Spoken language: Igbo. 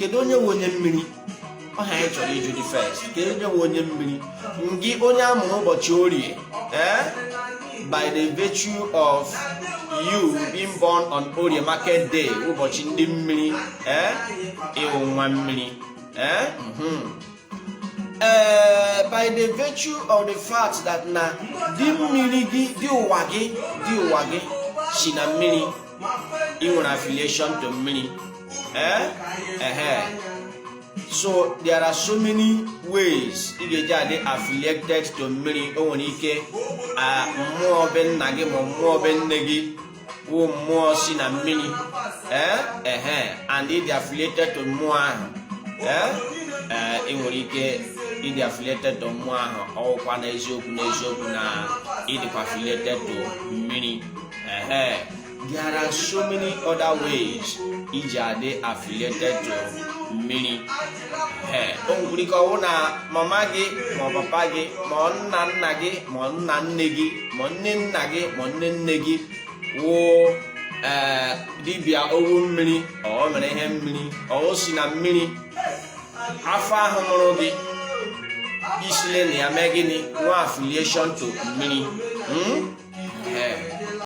kedu onye nwe onye mmiri ọha anyị chọrọ ịjụ dị first kedu onye nwe onye mmiri ngị onye amụrụ ụbọchị orie by the virtue of you being born on Orie market day ụbọchị ndị mmiri ịwụ nwa mmiri by the virtue of the fact that na di mmiri gị di ụwa gị si na mmiri ị nwere affiliation to mmiri so there are so many ways ị ga-eji adị affiliated to mmiri. O nwere ike mmụọ be nna gị ma mmụọ be nne gị wụ mmụọ si na mmiri and ị dị affiliated to mmụọ ahụ ị nwere ike ịdị affiliated to mmụọ ahụ ọwụkwa n'eziokwu na ịdịkwa affiliated to mmiri. There are so many other ways iji adị affiliated to mmiri. O nwere ike ọwụ na mama gị ma papa gị ma nna nna gị ma nna nne gị ma nne nna gị ma nne nne gị wụ dibịa owu mmiri ọ mere ihe mmiri ọ si na mmiri afọ ahụ mụrụ gị isile na ya mee gịnị nwa affiliation to mmiri.